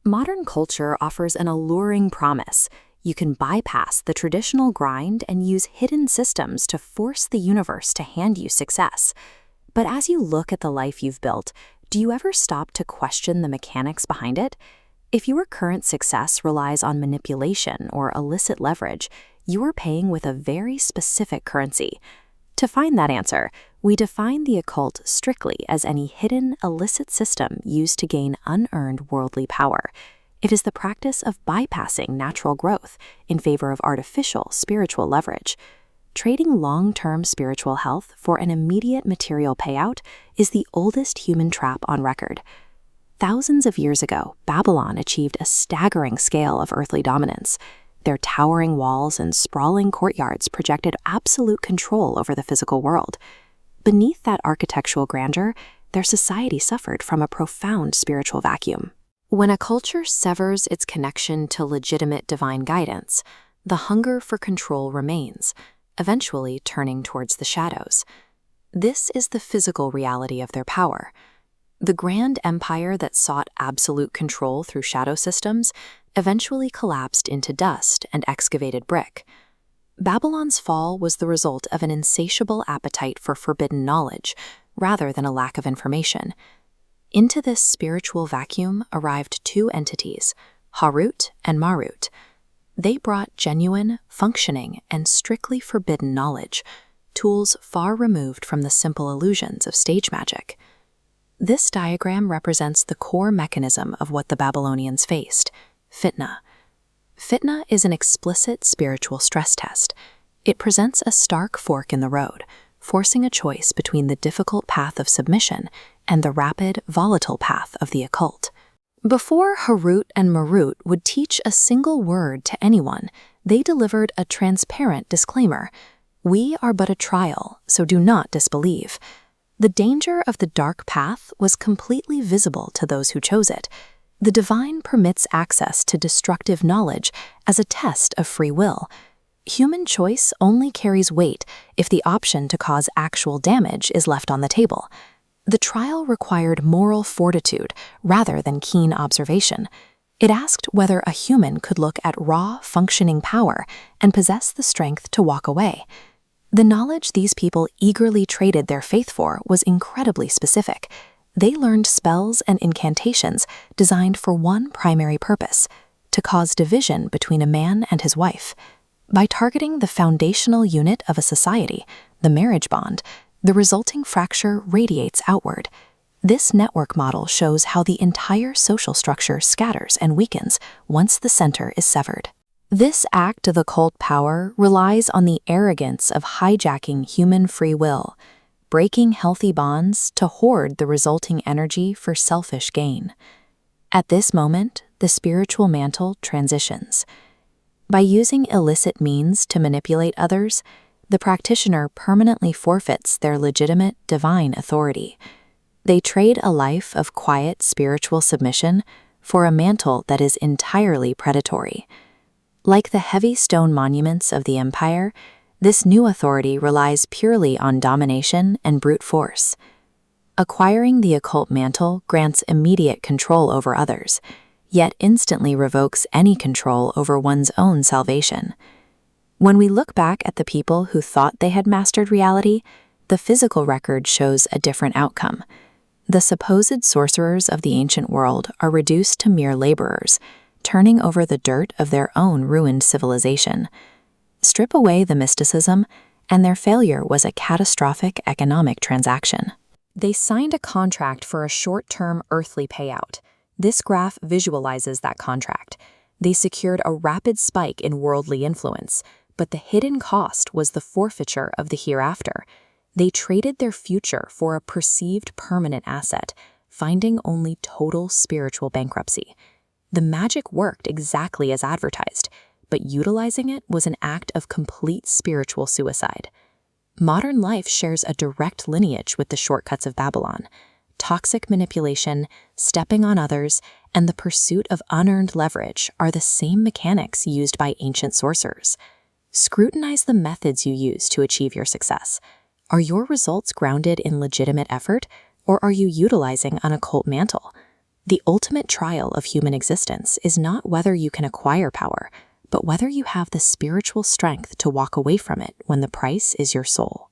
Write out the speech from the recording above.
Modern culture offers an alluring promise. You can bypass the traditional grind and use hidden systems to force the universe to hand you success. But as you look at the life you've built, do you ever stop to question the mechanics behind it? If your current success relies on manipulation or illicit leverage, you are paying with a very specific currency. To find that answer, we define the occult strictly as any hidden, illicit system used to gain unearned worldly power. It is the practice of bypassing natural growth in favor of artificial spiritual leverage. Trading long-term spiritual health for an immediate material payout is the oldest human trap on record. Thousands of years ago, Babylon achieved a staggering scale of earthly dominance. Their towering walls and sprawling courtyards projected absolute control over the physical world. Beneath that architectural grandeur, their society suffered from a profound spiritual vacuum. When a culture severs its connection to legitimate divine guidance, the hunger for control remains, eventually turning towards the shadows. This is the physical reality of their power. The grand empire that sought absolute control through shadow systems eventually collapsed into dust and excavated brick. Babylon's fall was the result of an insatiable appetite for forbidden knowledge, rather than a lack of information. Into this spiritual vacuum arrived two entities, Harut and Marut. They brought genuine, functioning, and strictly forbidden knowledge, tools far removed from the simple illusions of stage magic. This diagram represents the core mechanism of what the Babylonians faced: Fitna. Fitna is an explicit spiritual stress test. It presents a stark fork in the road, forcing a choice between the difficult path of submission and the rapid, volatile path of the occult. Before Harut and Marut would teach a single word to anyone, they delivered a transparent disclaimer: "We are but a trial, so do not disbelieve." The danger of the dark path was completely visible to those who chose it. The divine permits access to destructive knowledge as a test of free will. Human choice only carries weight if the option to cause actual damage is left on the table. The trial required moral fortitude rather than keen observation. It asked whether a human could look at raw, functioning power and possess the strength to walk away. The knowledge these people eagerly traded their faith for was incredibly specific. They learned spells and incantations designed for one primary purpose: to cause division between a man and his wife. By targeting the foundational unit of a society, the marriage bond, the resulting fracture radiates outward. This network model shows how the entire social structure scatters and weakens once the center is severed. This act of occult power relies on the arrogance of hijacking human free will, breaking healthy bonds to hoard the resulting energy for selfish gain. At this moment, the spiritual mantle transitions. By using illicit means to manipulate others, the practitioner permanently forfeits their legitimate divine authority. They trade a life of quiet spiritual submission for a mantle that is entirely predatory. Like the heavy stone monuments of the empire, this new authority relies purely on domination and brute force. Acquiring the occult mantle grants immediate control over others, yet instantly revokes any control over one's own salvation. When we look back at the people who thought they had mastered reality, the physical record shows a different outcome. The supposed sorcerers of the ancient world are reduced to mere laborers, turning over the dirt of their own ruined civilization. Strip away the mysticism, and their failure was a catastrophic economic transaction. They signed a contract for a short-term earthly payout. This graph visualizes that contract. They secured a rapid spike in worldly influence, but the hidden cost was the forfeiture of the hereafter. They traded their future for a perceived permanent asset, finding only total spiritual bankruptcy. The magic worked exactly as advertised, but utilizing it was an act of complete spiritual suicide. Modern life shares a direct lineage with the shortcuts of Babylon. Toxic manipulation, stepping on others, and the pursuit of unearned leverage are the same mechanics used by ancient sorcerers. Scrutinize the methods you use to achieve your success. Are your results grounded in legitimate effort, or are you utilizing an occult mantle? The ultimate trial of human existence is not whether you can acquire power, but whether you have the spiritual strength to walk away from it when the price is your soul.